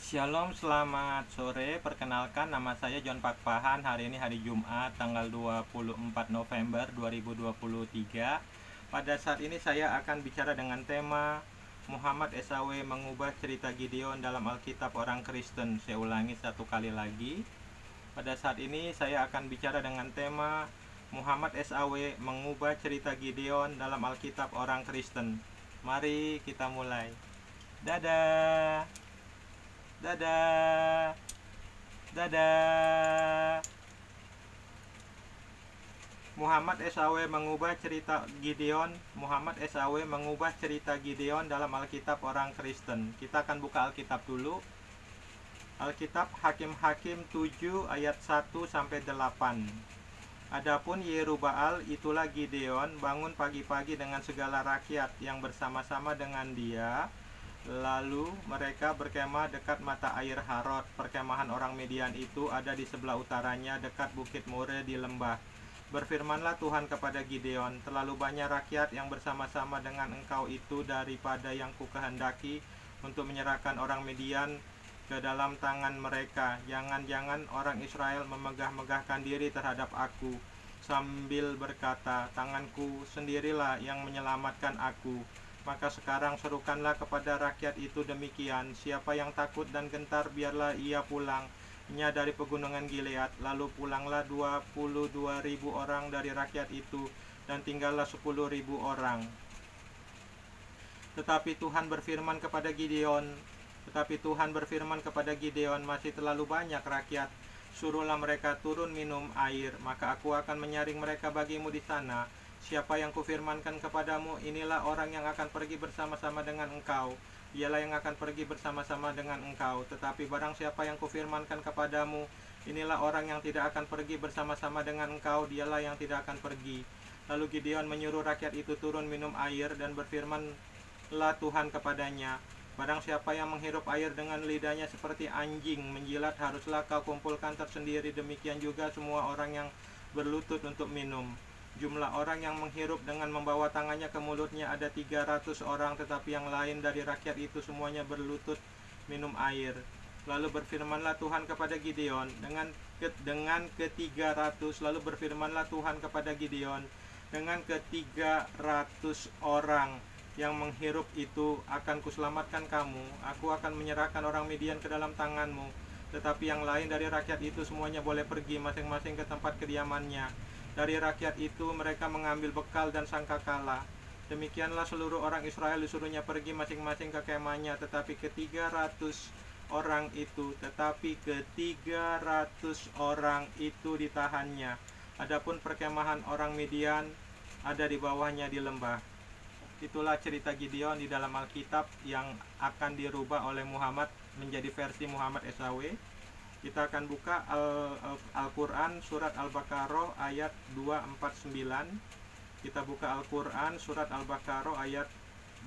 Shalom, selamat sore. Perkenalkan, nama saya John Pakpahan. Hari ini hari Jumat, tanggal 24 November 2023. Pada saat ini saya akan bicara dengan tema Muhammad SAW mengubah cerita Gideon dalam Alkitab orang Kristen. Saya ulangi satu kali lagi. Pada saat ini saya akan bicara dengan tema Muhammad SAW mengubah cerita Gideon dalam Alkitab orang Kristen. Mari kita mulai. Dadah. Dadah. Dadah. Muhammad SAW mengubah cerita Gideon. Muhammad SAW mengubah cerita Gideon dalam Alkitab orang Kristen. Kita akan buka Alkitab dulu. Alkitab Hakim-Hakim 7 ayat 1 sampai 8. Adapun Yerubbaal, itulah Gideon, bangun pagi-pagi dengan segala rakyat yang bersama-sama dengan dia. Lalu mereka berkemah dekat mata air Harod. Perkemahan orang Midian itu ada di sebelah utaranya, dekat bukit More di lembah. Berfirmanlah Tuhan kepada Gideon, terlalu banyak rakyat yang bersama-sama dengan engkau itu daripada yang kukehendaki untuk menyerahkan orang Midian ke dalam tangan mereka. Jangan-jangan orang Israel memegah-megahkan diri terhadap aku, sambil berkata, tanganku sendirilah yang menyelamatkan aku. Maka sekarang serukanlah kepada rakyat itu demikian, siapa yang takut dan gentar, biarlah ia pulang, dari pegunungan Gilead. Lalu pulanglah 22.000 orang dari rakyat itu, dan tinggallah 10.000 orang. Tetapi Tuhan berfirman kepada Gideon, masih terlalu banyak rakyat, suruhlah mereka turun minum air, maka aku akan menyaring mereka bagimu di sana. Siapa yang kufirmankan kepadamu, inilah orang yang akan pergi bersama-sama dengan engkau, dialah yang akan pergi bersama-sama dengan engkau. Tetapi barang siapa yang kufirmankan kepadamu, inilah orang yang tidak akan pergi bersama-sama dengan engkau, dialah yang tidak akan pergi. Lalu Gideon menyuruh rakyat itu turun minum air, dan berfirmanlah Tuhan kepadanya, barang siapa yang menghirup air dengan lidahnya seperti anjing menjilat, haruslah kau kumpulkan tersendiri. Demikian juga semua orang yang berlutut untuk minum. Jumlah orang yang menghirup dengan membawa tangannya ke mulutnya ada 300 orang, tetapi yang lain dari rakyat itu semuanya berlutut minum air. Lalu berfirmanlah Tuhan kepada Gideon dengan ke-300. Lalu berfirmanlah Tuhan kepada Gideon, dengan ke-300 orang yang menghirup itu akan kuselamatkan kamu. Aku akan menyerahkan orang Midian ke dalam tanganmu. Tetapi yang lain dari rakyat itu semuanya boleh pergi masing-masing ke tempat kediamannya. Dari rakyat itu mereka mengambil bekal dan sangkakala. Demikianlah seluruh orang Israel disuruhnya pergi masing-masing ke kemahnya. Tetapi ke-300 orang itu ditahannya. Adapun perkemahan orang Midian ada di bawahnya di lembah. Itulah cerita Gideon di dalam Alkitab yang akan dirubah oleh Muhammad menjadi versi Muhammad SAW. Kita akan buka Al-Quran surat Al-Baqarah ayat 249. Kita buka Al-Quran surat Al-Baqarah ayat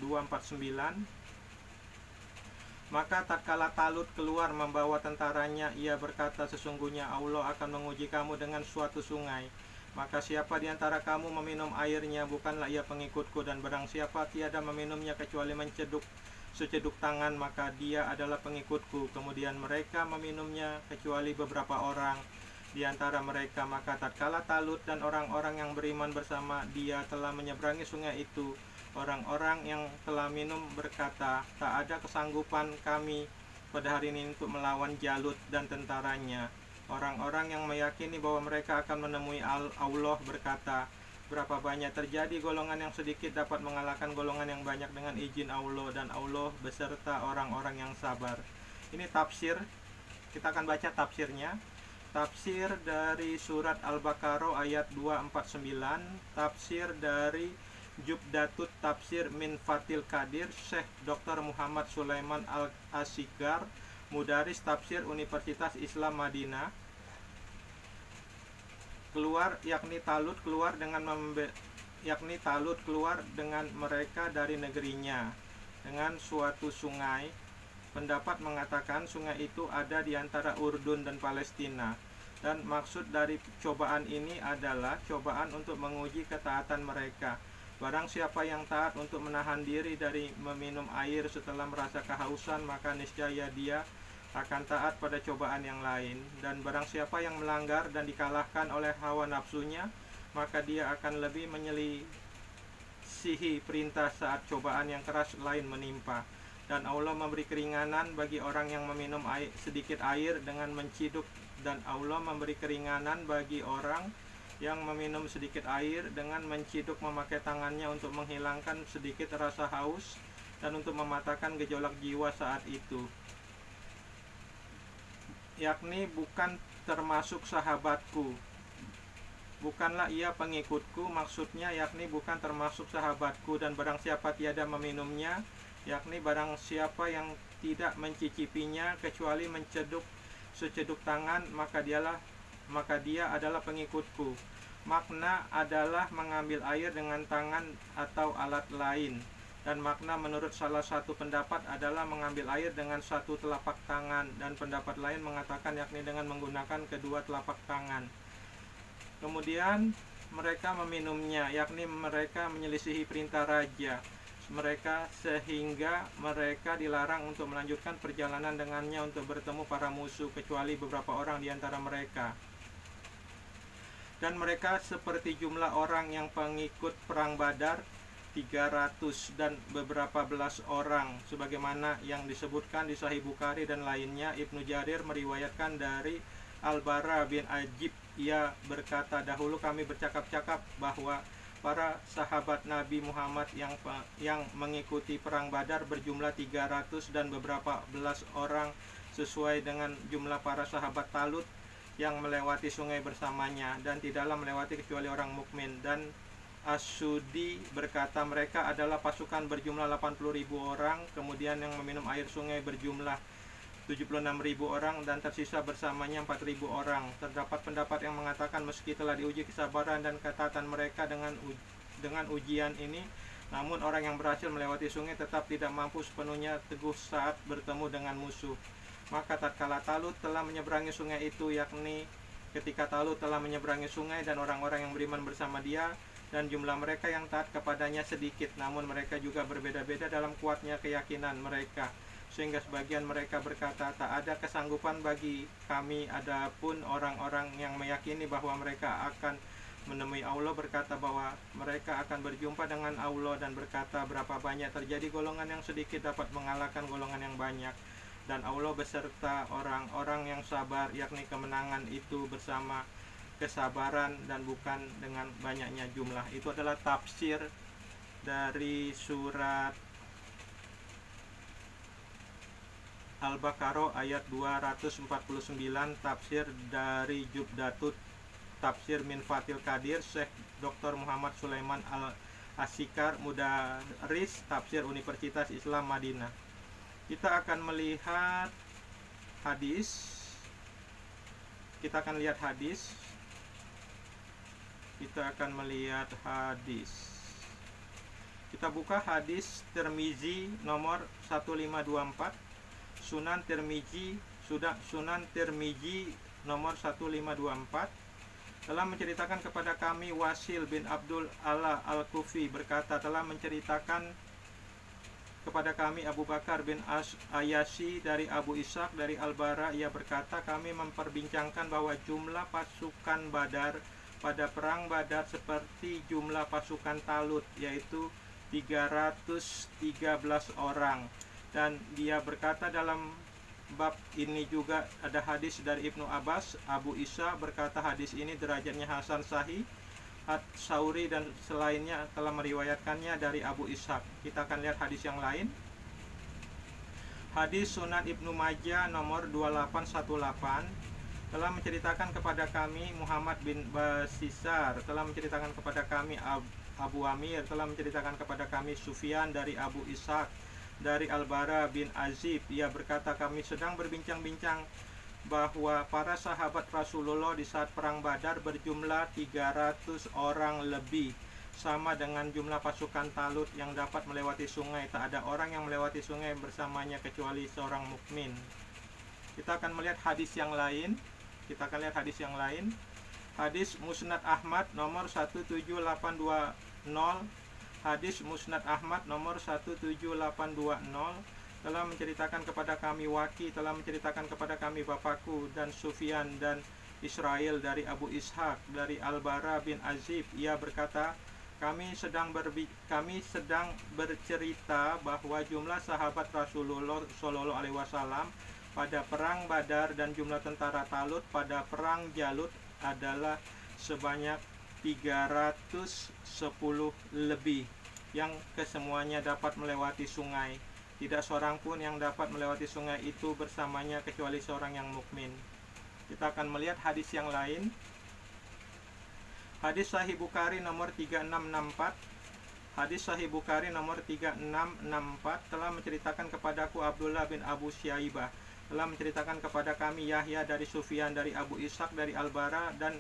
249. Maka tatkala Talut keluar membawa tentaranya, ia berkata, sesungguhnya Allah akan menguji kamu dengan suatu sungai. Maka siapa di antara kamu meminum airnya, bukanlah ia pengikutku, dan barang siapa tiada meminumnya kecuali seceduk tangan, maka dia adalah pengikutku. Kemudian mereka meminumnya kecuali beberapa orang di antara mereka. Maka tatkala Talut dan orang-orang yang beriman bersama dia telah menyeberangi sungai itu, orang-orang yang telah minum berkata, tak ada kesanggupan kami pada hari ini untuk melawan Jalut dan tentaranya. Orang-orang yang meyakini bahwa mereka akan menemui Allah berkata, berapa banyak terjadi golongan yang sedikit dapat mengalahkan golongan yang banyak dengan izin Allah, dan Allah beserta orang-orang yang sabar. Ini tafsir, kita akan baca tafsirnya. Tafsir dari surat Al-Baqarah ayat 249, tafsir dari Jubdatut Tafsir min Fatil Qadir, Syekh Dr. Muhammad Sulaiman Al-Ashigar, Mudaris Tafsir Universitas Islam Madinah. Talut keluar dengan mereka dari negerinya dengan suatu sungai. Pendapat mengatakan sungai itu ada di antara Urdun dan Palestina, dan maksud dari cobaan ini adalah cobaan untuk menguji ketaatan mereka. Barang siapa yang taat untuk menahan diri dari meminum air setelah merasa kehausan, maka niscaya dia akan taat pada cobaan yang lain. Dan barang siapa yang melanggar dan dikalahkan oleh hawa nafsunya, maka dia akan lebih menyelisihi perintah saat cobaan yang keras lain menimpa. Dan Allah memberi keringanan bagi orang yang meminum sedikit air dengan menciduk. Dan Allah memberi keringanan bagi orang yang meminum sedikit air dengan menciduk memakai tangannya untuk menghilangkan sedikit rasa haus dan untuk mematahkan gejolak jiwa saat itu. Yakni bukan termasuk sahabatku, bukanlah ia pengikutku, maksudnya yakni bukan termasuk sahabatku. Dan barang siapa tiada meminumnya, yakni barang siapa yang tidak mencicipinya kecuali menceduk seceduk tangan, maka dia adalah pengikutku. Makna adalah mengambil air dengan tangan atau alat lain. Dan makna menurut salah satu pendapat adalah mengambil air dengan satu telapak tangan, dan pendapat lain mengatakan yakni dengan menggunakan kedua telapak tangan. Kemudian mereka meminumnya, yakni mereka menyelisihi perintah raja mereka, sehingga mereka dilarang untuk melanjutkan perjalanan dengannya untuk bertemu para musuh, kecuali beberapa orang di antara mereka. Dan mereka seperti jumlah orang yang pengikut perang Badar, 300 dan beberapa belas orang, sebagaimana yang disebutkan di Sahih Bukhari dan lainnya. Ibnu Jarir meriwayatkan dari Al-Bara bin Ajib, ia berkata, dahulu kami bercakap-cakap bahwa para sahabat Nabi Muhammad yang mengikuti perang Badar berjumlah 300 dan beberapa belas orang, sesuai dengan jumlah para sahabat Talut yang melewati sungai bersamanya, dan tidaklah melewati kecuali orang mukmin. Dan As-Sudi berkata, mereka adalah pasukan berjumlah 80.000 orang, kemudian yang meminum air sungai berjumlah 76.000 orang, dan tersisa bersamanya 4.000 orang. Terdapat pendapat yang mengatakan meski telah diuji kesabaran dan ketaatan mereka dengan ujian ini, namun orang yang berhasil melewati sungai tetap tidak mampu sepenuhnya teguh saat bertemu dengan musuh. Maka tatkala Talut telah menyeberangi sungai itu, yakni ketika Talut telah menyeberangi sungai dan orang-orang yang beriman bersama dia, dan jumlah mereka yang taat kepadanya sedikit, namun mereka juga berbeda-beda dalam kuatnya keyakinan mereka, sehingga sebagian mereka berkata, tak ada kesanggupan bagi kami. Adapun orang-orang yang meyakini bahwa mereka akan menemui Allah berkata bahwa mereka akan berjumpa dengan Allah, dan berkata, berapa banyak terjadi golongan yang sedikit dapat mengalahkan golongan yang banyak, dan Allah beserta orang-orang yang sabar, yakni kemenangan itu bersama kesabaran dan bukan dengan banyaknya jumlah. Itu adalah tafsir dari surat Al-Baqarah ayat 249, tafsir dari Jubdatut Tafsir min Fathil Qadir, Syekh Dr. Muhammad Sulaiman Al-Asikar, Mudaris Tafsir Universitas Islam Madinah. Kita akan melihat hadis. Kita akan melihat hadis. Kita buka hadis Tirmizi nomor 1524, Sunan Tirmizi nomor 1524, telah menceritakan kepada kami Wasil bin Abdul Ala Al-Kufi berkata, telah menceritakan kepada kami Abu Bakar bin Ayyashi dari Abu Ishaq dari Al-Bara, ia berkata, kami memperbincangkan bahwa jumlah pasukan Badar pada perang Badar seperti jumlah pasukan Talut, yaitu 313 orang. Dan dia berkata, dalam bab ini juga ada hadis dari Ibnu Abbas. Abu Isa berkata, hadis ini derajatnya hasan sahih. At-Sauri dan selainnya telah meriwayatkannya dari Abu Ishaq. Kita akan lihat hadis yang lain. Hadis Sunan Ibnu Majah nomor 2818, telah menceritakan kepada kami Muhammad bin Basisar, telah menceritakan kepada kami Abu Amir, telah menceritakan kepada kami Sufyan dari Abu Ishaq dari Al-Bara bin Azib. Ia berkata, kami sedang berbincang-bincang bahwa para sahabat Rasulullah di saat perang Badar berjumlah 300 orang lebih, sama dengan jumlah pasukan Talut yang dapat melewati sungai. Tak ada orang yang melewati sungai bersamanya kecuali seorang mukmin. Kita akan melihat hadis yang lain. Hadis Musnad Ahmad nomor 17820. Hadis Musnad Ahmad nomor 17820 telah menceritakan kepada kami, Waki telah menceritakan kepada kami bapakku, dan Sufyan dan Israel dari Abu Ishak dari Al-Bara bin Azib. Ia berkata, kami sedang bercerita bahwa jumlah sahabat Rasulullah Shallallahu Alaihi Wasallam pada perang Badar dan jumlah tentara Talut pada perang Jalut adalah sebanyak 310 lebih, yang kesemuanya dapat melewati sungai. Tidak seorang pun yang dapat melewati sungai itu bersamanya kecuali seorang yang mukmin. Kita akan melihat hadis yang lain. Hadis Sahih Bukhari nomor 3664. Hadis Sahih Bukhari nomor 3664 telah menceritakan kepadaku Abdullah bin Abu Syaibah, telah menceritakan kepada kami Yahya dari Sufyan dari Abu Ishak dari Al-Bara, dan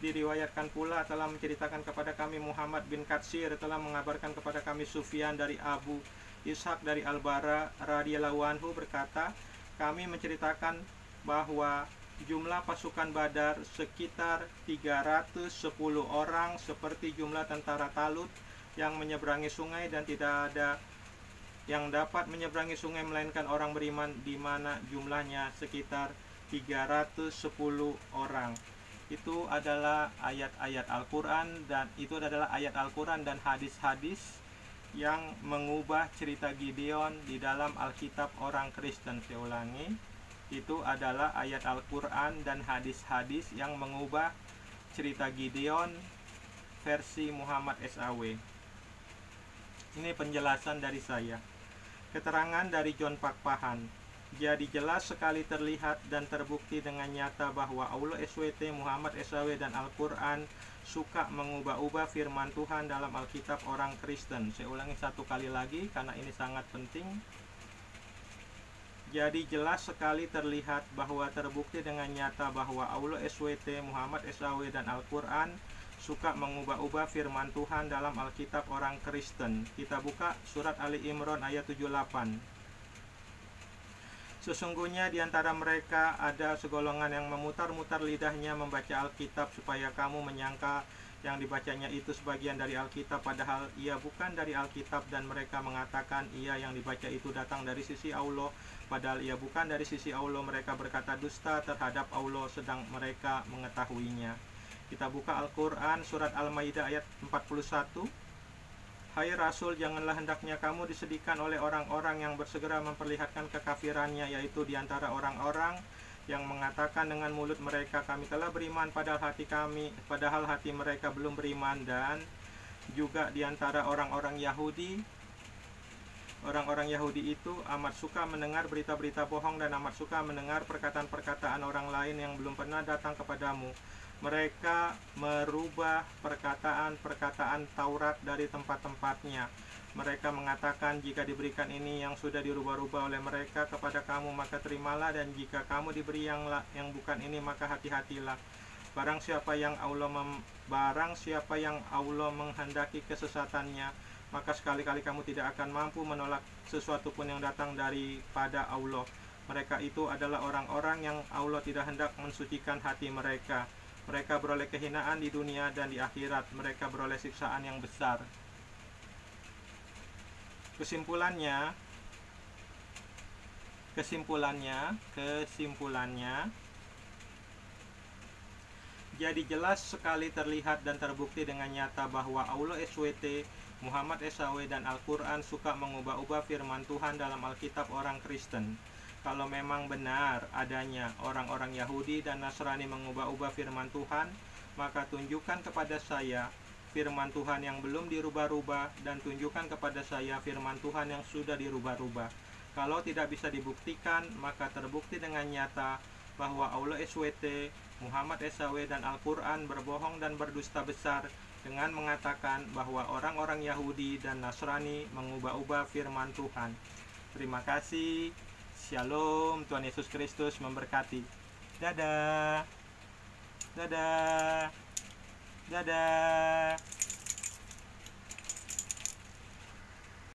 diriwayatkan pula telah menceritakan kepada kami Muhammad bin Katsir, telah mengabarkan kepada kami Sufyan dari Abu Ishak dari Al-Bara radhiyallahu anhu berkata, kami menceritakan bahwa jumlah pasukan Badar sekitar 310 orang seperti jumlah tentara Talut yang menyeberangi sungai, dan tidak ada yang dapat menyeberangi sungai melainkan orang beriman, di mana jumlahnya sekitar 310 orang. Itu adalah ayat-ayat Al-Quran, dan itu adalah ayat Al-Quran dan hadis-hadis yang mengubah cerita Gideon di dalam Alkitab orang Kristen. Saya ulangi, itu adalah ayat Al-Quran dan hadis-hadis yang mengubah cerita Gideon versi Muhammad SAW. Ini penjelasan dari saya. Keterangan dari John Pakpahan. Jadi jelas sekali terlihat dan terbukti dengan nyata bahwa Allah SWT, Muhammad SAW, dan Al-Quran suka mengubah-ubah firman Tuhan dalam Alkitab orang Kristen. Saya ulangi satu kali lagi karena ini sangat penting. Jadi jelas sekali terlihat bahwa terbukti dengan nyata bahwa Allah SWT, Muhammad SAW, dan Al-Quran suka mengubah-ubah firman Tuhan dalam Alkitab orang Kristen. Kita buka surat Ali Imran ayat 78. Sesungguhnya di antara mereka ada segolongan yang memutar-mutar lidahnya membaca Alkitab supaya kamu menyangka yang dibacanya itu sebagian dari Alkitab, padahal ia bukan dari Alkitab, dan mereka mengatakan ia yang dibaca itu datang dari sisi Allah, padahal ia bukan dari sisi Allah. Mereka berkata dusta terhadap Allah sedang mereka mengetahuinya. Kita buka Al-Quran surat Al-Maidah ayat 41. Hai Rasul, janganlah hendaknya kamu disedihkan oleh orang-orang yang bersegera memperlihatkan kekafirannya, yaitu di antara orang-orang yang mengatakan dengan mulut mereka kami telah beriman padahal hati mereka belum beriman, dan juga di antara orang-orang Yahudi. Orang-orang Yahudi itu amat suka mendengar berita-berita bohong dan amat suka mendengar perkataan-perkataan orang lain yang belum pernah datang kepadamu. Mereka merubah perkataan-perkataan Taurat dari tempat-tempatnya. Mereka mengatakan, jika diberikan ini yang sudah dirubah-rubah oleh mereka kepada kamu, maka terimalah, dan jika kamu diberi yang bukan ini, maka hati-hatilah. Barang siapa yang Allah menghendaki kesesatannya, maka sekali-kali kamu tidak akan mampu menolak sesuatu pun yang datang daripada Allah. Mereka itu adalah orang-orang yang Allah tidak hendak mensucikan hati mereka. Mereka beroleh kehinaan di dunia, dan di akhirat mereka beroleh siksaan yang besar. Kesimpulannya, jadi jelas sekali terlihat dan terbukti dengan nyata bahwa Allah SWT, Muhammad SAW, dan Al-Quran suka mengubah-ubah firman Tuhan dalam Alkitab orang Kristen. Kalau memang benar adanya orang-orang Yahudi dan Nasrani mengubah-ubah firman Tuhan, maka tunjukkan kepada saya firman Tuhan yang belum dirubah-rubah, dan tunjukkan kepada saya firman Tuhan yang sudah dirubah-rubah. Kalau tidak bisa dibuktikan, maka terbukti dengan nyata bahwa Allah SWT, Muhammad SAW, dan Al-Quran berbohong dan berdusta besar dengan mengatakan bahwa orang-orang Yahudi dan Nasrani mengubah-ubah firman Tuhan. Terima kasih. Shalom, Tuhan Yesus Kristus memberkati. Dadah. Dadah. Dadah.